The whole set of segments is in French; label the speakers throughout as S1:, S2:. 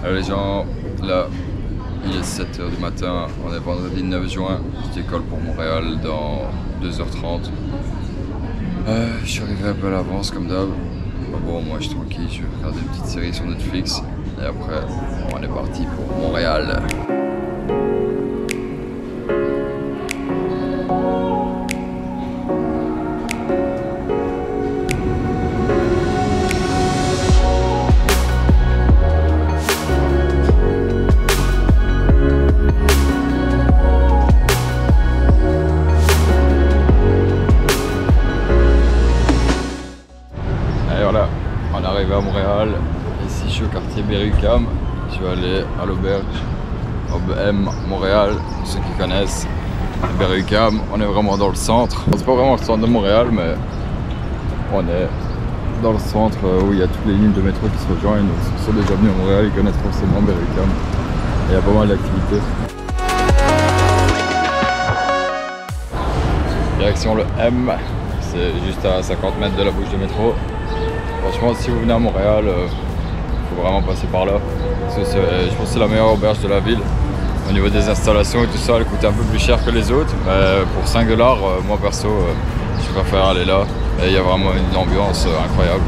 S1: Alors les gens, là, il est 7 h du matin, on est vendredi 9 juin, je décolle pour Montréal dans 2h30. Je suis arrivé un peu à l'avance comme d'hab. Bon, moi je suis tranquille, je vais regarder une petite série sur Netflix et après on est parti pour Montréal. On est arrivé à Montréal, ici je suis au quartier Berry-UQAM, je vais aller à l'auberge M Montréal, pour ceux qui connaissent Berry-UQAM, on est vraiment dans le centre. C'est pas vraiment le centre de Montréal mais on est dans le centre où il y a toutes les lignes de métro qui se rejoignent, donc ceux qui sont déjà venus à Montréal ils connaissent forcément Berry-UQAM et il y a pas mal d'activités. Direction le M, c'est juste à 50 mètres de la bouche de métro. Franchement, si vous venez à Montréal, il faut vraiment passer par là. Parce que je pense que c'est la meilleure auberge de la ville. Au niveau des installations et tout ça, elle coûte un peu plus cher que les autres. Mais pour 5 $, moi perso, je préfère aller là. Et il y a vraiment une ambiance incroyable.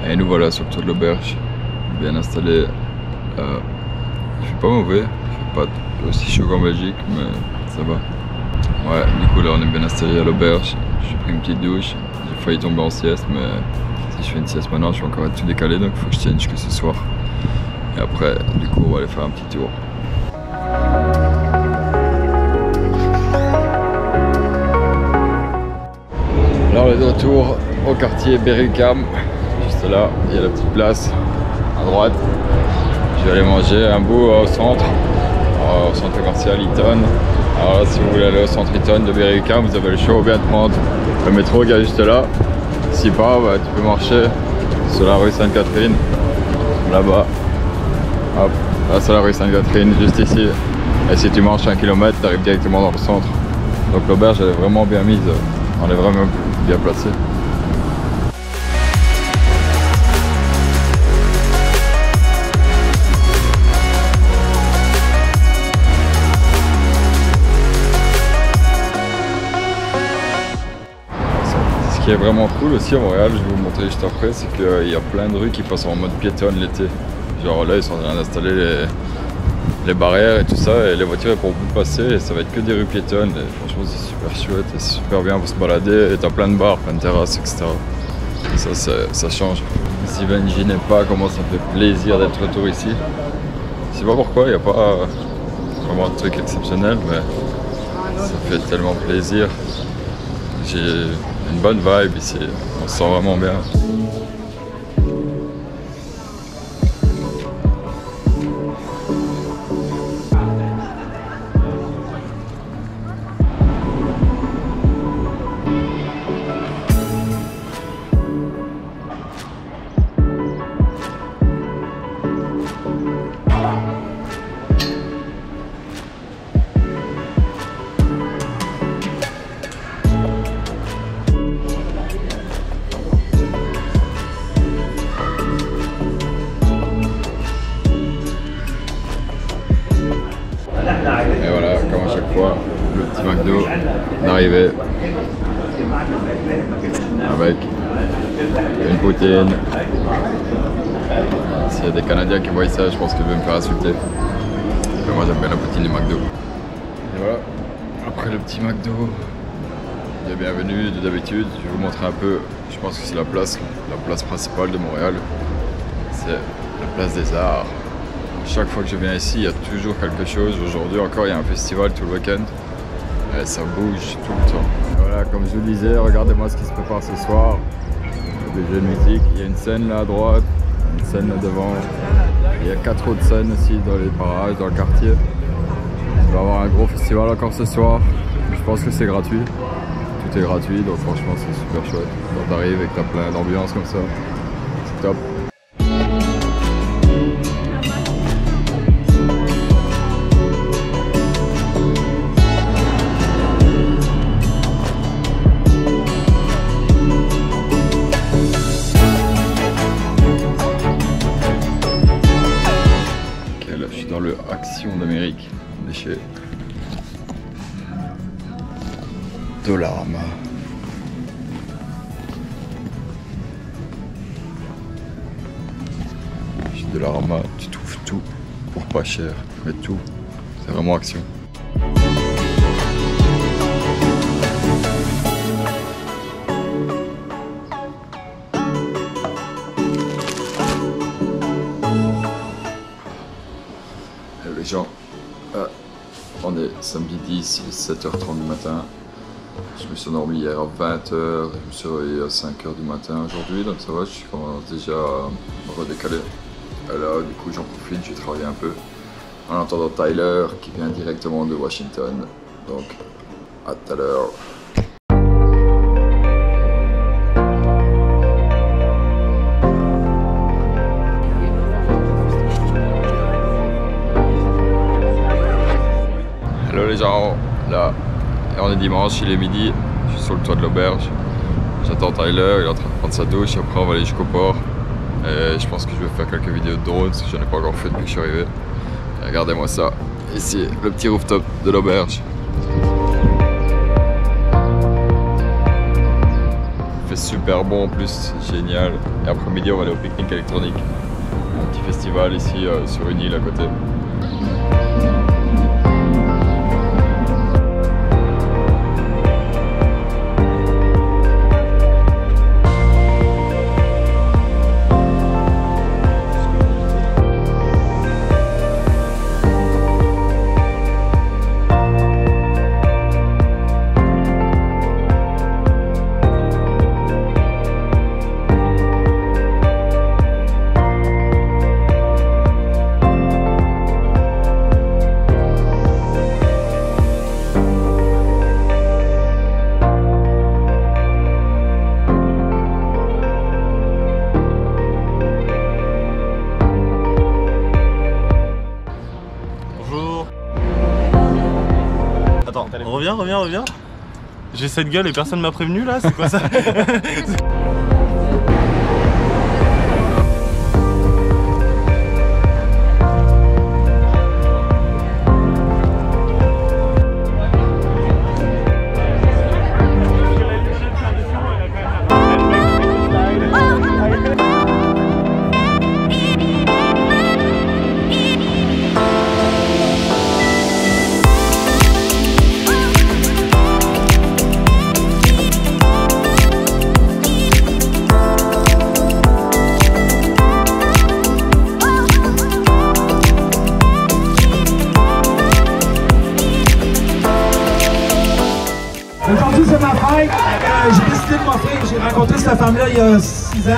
S1: Et nous voilà sur le toit de l'auberge, bien installé. Il fait pas mauvais, il fait pas aussi chaud qu'en Belgique, mais ça va. Ouais, du coup là on est bien installé à l'auberge. J'ai pris une petite douche, j'ai failli tomber en sieste, mais si je fais une sieste maintenant, je vais encore être tout décalé, donc il faut que je tienne jusque ce soir. Et après, du coup, on va aller faire un petit tour. Alors on est de retour au quartier Berry-UQAM. Juste là, il y a la petite place à droite. Je vais aller manger un bout au centre commercial Eaton. Alors là, si vous voulez aller au centre Eaton de Berry-UQAM, vous avez le choix ou bien de prendre le métro qui est juste là. Si pas, bah, tu peux marcher sur la rue Sainte-Catherine, là-bas. Hop, là c'est la rue Sainte-Catherine, juste ici. Et si tu marches 1 km, tu arrives directement dans le centre. Donc l'auberge elle est vraiment bien mise, on est vraiment bien placé. Ce qui est vraiment cool aussi à Montréal, je vais vous montrer juste après, c'est qu'il y a plein de rues qui passent en mode piétonne l'été. Genre là ils sont en train d'installer les barrières et tout ça, et les voitures elles pourront plus passer et ça va être que des rues piétonnes. Et franchement c'est super chouette et c'est super bien pour se balader, et t'as plein de bars, plein de terrasses, etc. Et ça change. Si Benji n'est pas, comment ça fait plaisir d'être retour ici. Je sais pas pourquoi, il n'y a pas vraiment de truc exceptionnel, mais ça fait tellement plaisir. J'ai une bonne vibe ici, on se sent vraiment bien. Et voilà, comme à chaque fois, le petit McDo d'arrivée avec une poutine. S'il y a des Canadiens qui voient ça, je pense qu'ils vont me faire insulter. Mais moi j'aime bien la poutine du McDo. Et voilà, après le petit McDo de bienvenue de d'habitude, je vais vous montrer un peu, je pense que c'est la place principale de Montréal. C'est la place des Arts. Chaque fois que je viens ici, il y a toujours quelque chose. Aujourd'hui encore, il y a un festival tout le week-end. Et ça bouge tout le temps. Et voilà, comme je vous le disais, regardez-moi ce qui se prépare ce soir. Des jeux de musique. Il y a une scène là à droite, une scène là devant. Il y a 4 autres scènes aussi dans les parages, dans le quartier. On va avoir un gros festival encore ce soir. Je pense que c'est gratuit. tout est gratuit, donc franchement c'est super chouette. Quand t'arrives et que t'as plein d'ambiance comme ça, c'est top. Ok, là je suis dans le Action d'Amérique, on est chez Dollarama. Chez Dollarama, tu trouves tout pour pas cher, mais tout. C'est vraiment Action. Les gens, on est samedi 10, il est 7h30 du matin. Je me suis endormi hier à 20h, je me suis réveillé à 5h du matin aujourd'hui, donc ça va, je commence déjà à me redécaler. Et là, du coup, j'en profite, je vais travailler un peu en attendant Tyler qui vient directement de Washington. Donc, à tout à l'heure. Hello les gens, là on est dimanche, il est midi, je suis sur le toit de l'auberge, j'attends Tyler, il est en train de prendre sa douche, après on va aller jusqu'au port et je pense que je vais faire quelques vidéos de drone parce que je n'en ai pas encore fait depuis que je suis arrivé. Et regardez-moi ça, ici le petit rooftop de l'auberge. Il fait super bon en plus, c'est génial. Et après-midi on va aller au pique-nique électronique, un petit festival ici sur une île à côté.
S2: Reviens. J'ai cette gueule et personne m'a prévenu là, c'est quoi ça?
S3: Aujourd'hui c'est ma fête, j'ai décidé de m'offrir, j'ai rencontré cette femme-là il y a 6 ans,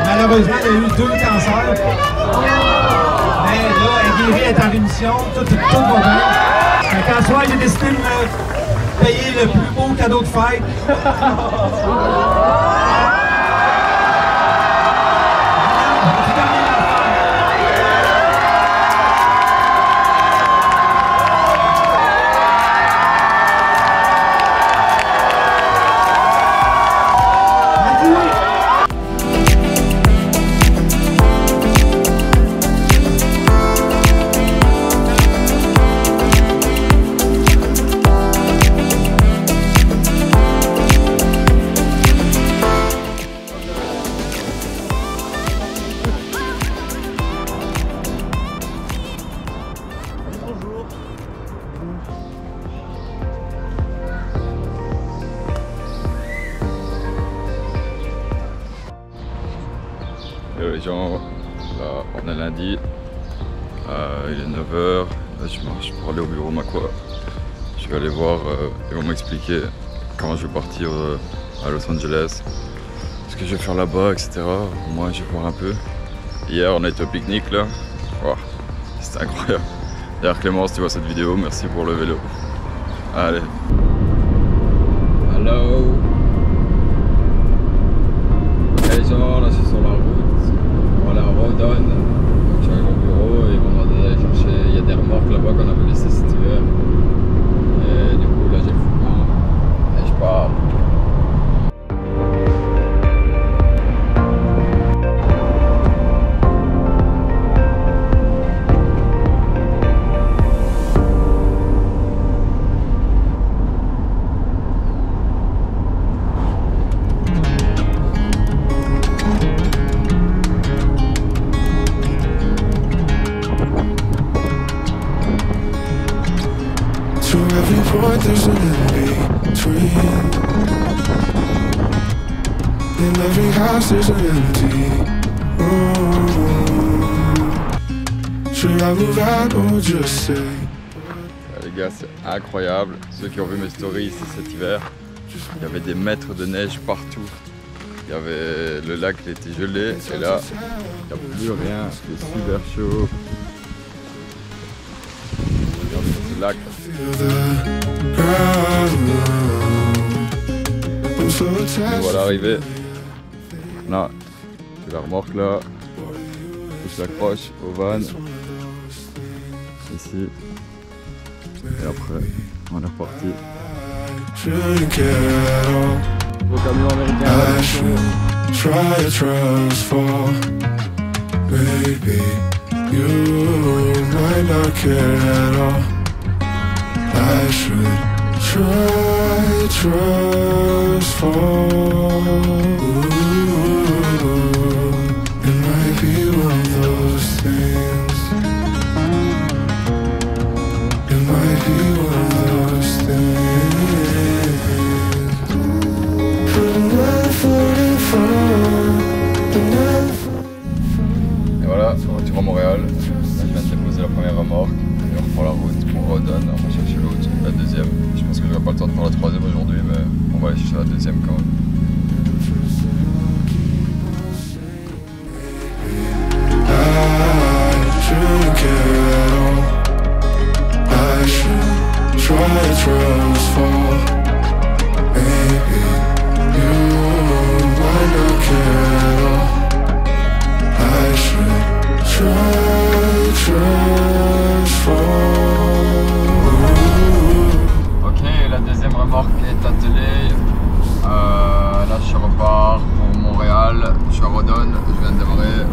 S3: malheureusement elle a eu 2 cancers, mais là elle est guérie, elle est en rémission, tout va bien. Donc en soir j'ai décidé de me payer le plus beau cadeau de fête.
S1: Les gens, là on est lundi, il est 9h, là je marche pour aller au bureau Macquarie. Je vais aller voir, ils vont m'expliquer quand je vais partir à Los Angeles, ce que je vais faire là-bas, etc. Moi je vais voir un peu. Hier on a été au pique-nique là, wow, c'était incroyable. D'ailleurs Clémence, tu vois cette vidéo, merci pour le vélo. Allez. Hello. Les gens, là je suis sur la route. On est à Rodon. Donc j'arrive au bureau et ils m'ont demandé d'aller chercher. Il y a des remorques là-bas qu'on avait laissées cet hiver. Et du coup là j'ai le fourgon et je pars.
S4: There's an in-between. In every house there's an empty room. Should I move out or just stay?
S1: Les gars, c'est incroyable. Ceux qui ont vu mes stories ici cet hiver, il y avait des mètres de neige partout. Il y avait le lac qui était gelé et là, il n'y a plus rien. C'est super chaud. Regardez ce lac. Et voilà arrivé. Là, c'est la remorque là. Je s'accroche au van. Ici. Et après, on est reparti. Au camion américain.
S4: I should try trust fall. It might be one of those things. It might be one of those things.
S1: Et voilà, retour à Montréal. Là, je viens de déposer la première remorque. Et on reprend la route pour Rodon. On va chercher l'autre, la deuxième. Je pense que j'aurai pas le temps de faire la troisième aujourd'hui, mais on va aller chercher la deuxième quand même. Ok, la deuxième remorque est attelée. Là je repars pour Montréal. Je suis à Rodon, je viens de démarrer.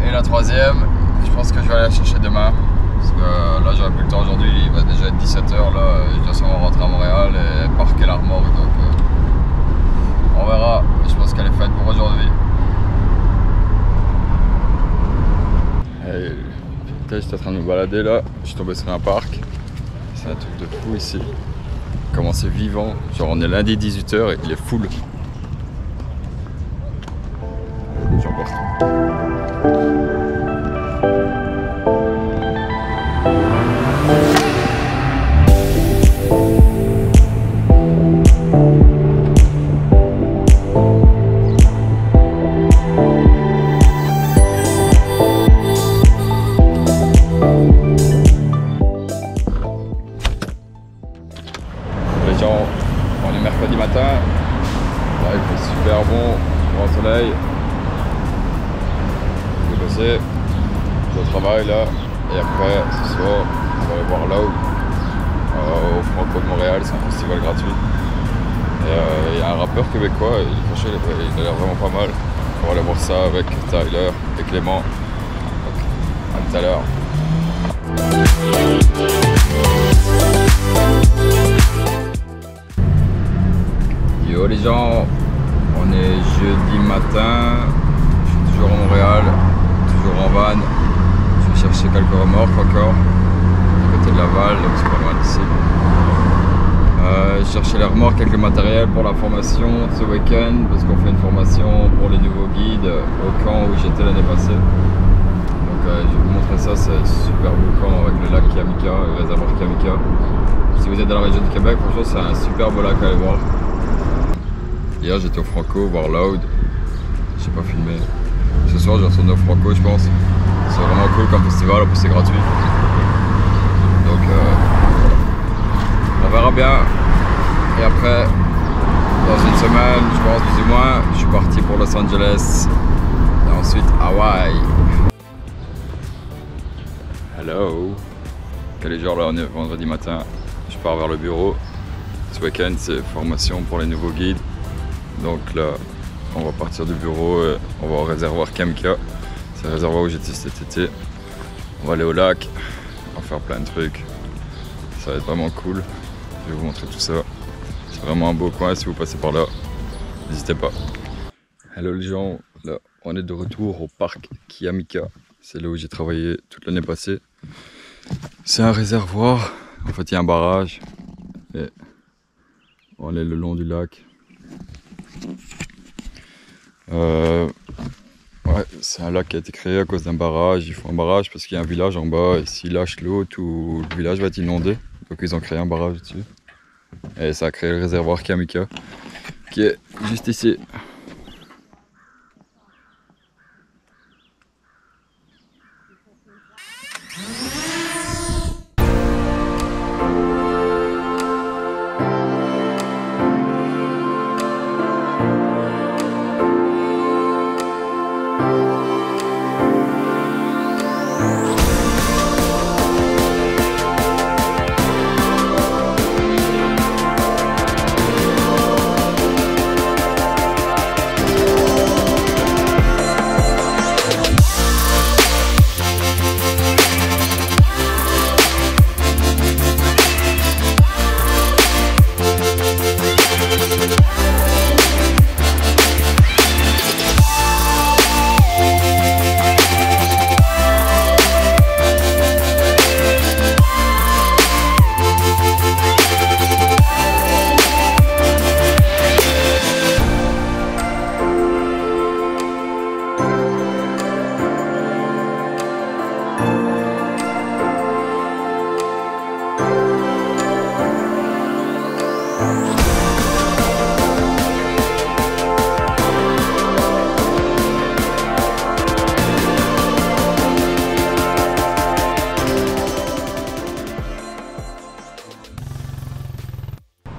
S1: Et la troisième, je pense que je vais aller la chercher demain. Parce que là j'aurai plus le temps aujourd'hui, il va déjà être 17 h là. Je dois sûrement rentrer à Montréal et parquer la remorque. Donc on verra. Je pense qu'elle est faite pour aujourd'hui. J'étais en train de me balader là, je suis tombé sur un parc. C'est un truc de fou ici. Comment c'est vivant. Genre on est lundi 18 h et il est full. Il y a des gens partout. On est mercredi matin, là il fait super bon, grand soleil. Je vais bosser, je vais au travail là, et après ce soir on va aller voir Loud au Franco de Montréal, c'est un festival gratuit. Et il y a un rappeur québécois, il a l'air vraiment pas mal. On va aller voir ça avec Tyler et Clément. Donc, à tout à l'heure. Yo les gens, on est jeudi matin, je suis toujours à Montréal, toujours en van. Je vais chercher quelques remorques encore, à côté de Laval, donc c'est pas loin d'ici. Je cherchais les remorques avec le matériel pour la formation ce week-end, parce qu'on fait une formation pour les nouveaux guides au camp où j'étais l'année passée. Donc je vais vous montrer ça, c'est un super beau camp avec le lac Kiamika, le réservoir Kiamika. Si vous êtes dans la région du Québec, franchement c'est un super beau lac à aller voir. Hier j'étais au Franco voir Loud, j'ai pas filmé. Ce soir, je vais retourner au Franco, je pense. C'est vraiment cool comme festival, en plus c'est gratuit. Donc on verra bien. Et après, dans une semaine, je pense plus ou moins, je suis parti pour Los Angeles. Et ensuite Hawaï. Hello. Quel est le jour là? On est vendredi matin. Je pars vers le bureau. Ce week-end, c'est formation pour les nouveaux guides. Donc là, on va partir du bureau, on va au réservoir Kamika. C'est le réservoir où j'étais cet été. On va aller au lac, on va faire plein de trucs. Ça va être vraiment cool. Je vais vous montrer tout ça. C'est vraiment un beau coin, si vous passez par là, n'hésitez pas. Hello les gens, là on est de retour au parc Kiamika. C'est là où j'ai travaillé toute l'année passée. C'est un réservoir, en fait il y a un barrage. Et on est le long du lac. Ouais, c'est un lac qui a été créé à cause d'un barrage. Il faut un barrage parce qu'il y a un village en bas et s'ils lâchent l'eau, tout le village va être inondé. Donc ils ont créé un barrage dessus. Et ça a créé le réservoir Kiamika qui est juste ici.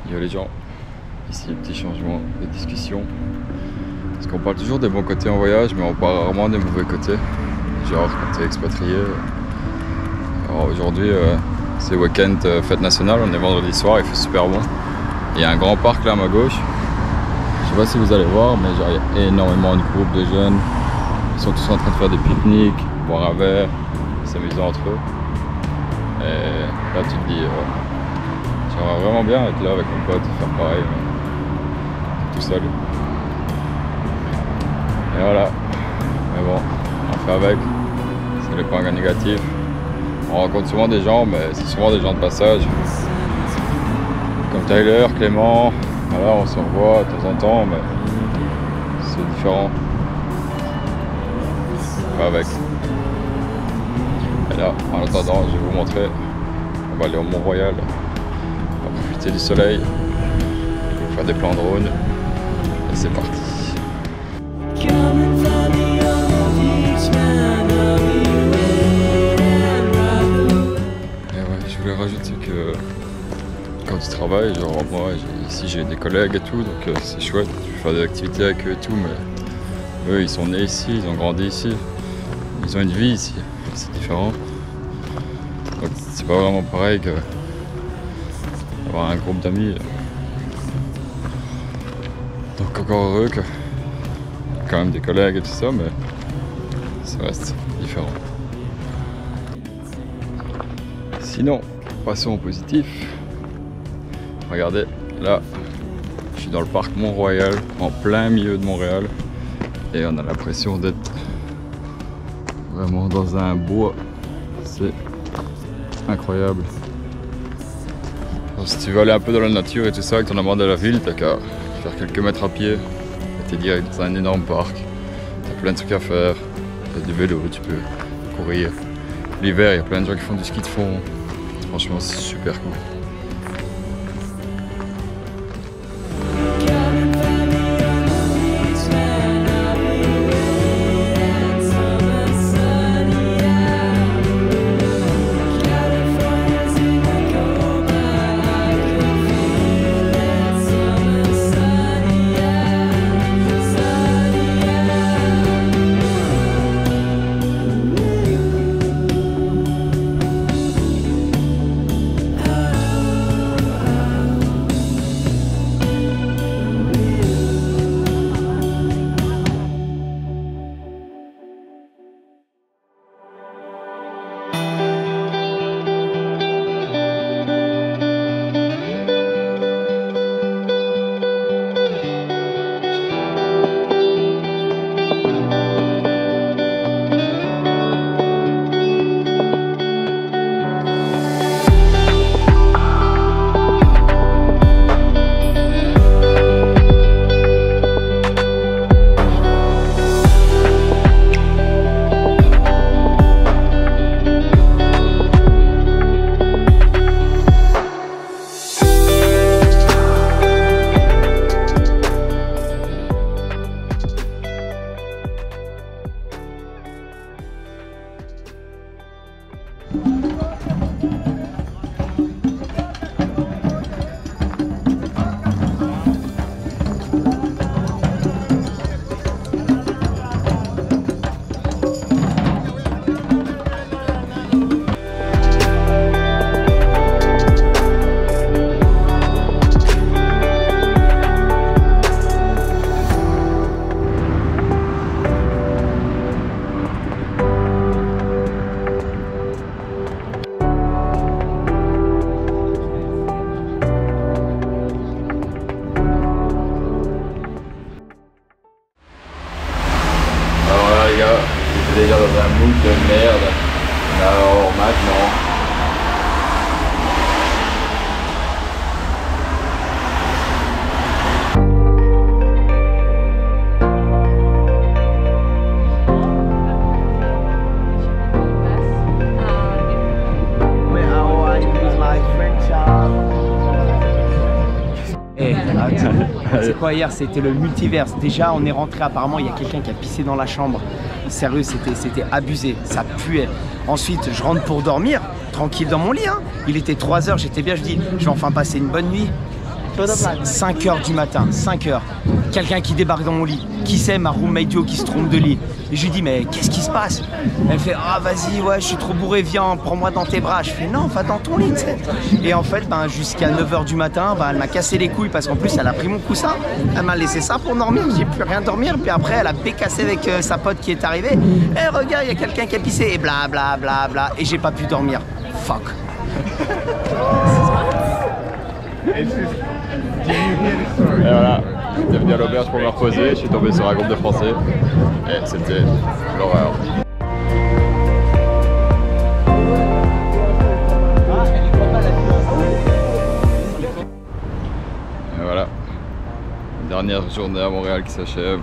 S1: Yo les gens, ici petit changement de discussion. Parce qu'on parle toujours des bons côtés en voyage, mais on parle rarement des mauvais côtés. Genre quand tu es expatrié. Alors aujourd'hui, c'est week-end fête nationale, on est vendredi soir, il fait super bon. Il y a un grand parc là à ma gauche. Je sais pas si vous allez voir, mais genre il y a énormément de groupes de jeunes. Ils sont tous en train de faire des pique-niques, boire un verre, s'amuser entre eux. Et là tu te dis, j'aimerais vraiment bien être là avec mon pote, faire pareil, mais tout seul. Et voilà. Mais bon, on fait avec. C'est les points négatifs. On rencontre souvent des gens, mais c'est souvent des gens de passage. Comme Tyler, Clément, voilà, on se revoit de temps en temps, mais c'est différent. On fait avec. Et là, en attendant, je vais vous montrer. On va aller au Mont-Royal. On va profiter du soleil. On va faire des plans drone. Et c'est parti. Je voulais rajouter que quand tu travailles, genre moi ici j'ai des collègues et tout, donc c'est chouette, tu peux faire des activités avec eux et tout, mais eux ils sont nés ici, ils ont grandi ici, ils ont une vie ici, c'est différent. Donc c'est pas vraiment pareil que d'avoir un groupe d'amis. Donc encore heureux que quand même des collègues et tout ça, mais ça reste différent. Sinon, passons au positif. Regardez, là, je suis dans le parc Mont-Royal, en plein milieu de Montréal. Et on a l'impression d'être vraiment dans un bois. C'est incroyable. Alors, si tu veux aller un peu dans la nature et tout ça, avec ton amour de la ville, t'as qu'à faire quelques mètres à pied. Et t'es direct dans un énorme parc. T'as plein de trucs à faire. T'as du vélo, tu peux courir. L'hiver, il y a plein de gens qui font du ski de fond. Franchement, c'est super cool. J'étais déjà dans un mood de merde. Alors maintenant.
S5: C'est quoi hier? C'était le multiverse. Déjà on est rentré, apparemment il y a quelqu'un qui a pissé dans la chambre. Sérieux, c'était abusé, ça puait. Ensuite je rentre pour dormir, tranquille dans mon lit hein. Il était 3 h, j'étais bien, je dis je vais enfin passer une bonne nuit. 5 h du matin, 5 h. Quelqu'un qui débarque dans mon lit. Qui c'est? Ma roommate Joe qui se trompe de lit. Et je lui dis mais qu'est-ce qui se passe? Elle fait ah vas-y ouais je suis trop bourré, viens prends-moi dans tes bras. Je fais non va dans ton lit t'sais. Et en fait ben, jusqu'à 9 h du matin ben, elle m'a cassé les couilles parce qu'en plus elle a pris mon coussin. Elle m'a laissé ça pour dormir, j'ai plus rien dormir. Puis après elle a bécassé avec sa pote qui est arrivée. Et regarde il y a quelqu'un qui a pissé et bla bla bla bla. Et j'ai pas pu dormir. Fuck.
S1: Et voilà, j'étais venu à l'auberge pour me reposer, je suis tombé sur un groupe de Français et c'était l'horreur. Et voilà, dernière journée à Montréal qui s'achève.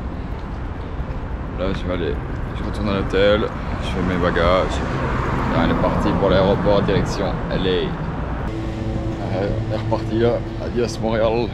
S1: Là je retourne à l'hôtel, je fais mes bagages et on est parti pour l'aéroport direction LA. On est reparti là, adios Montréal.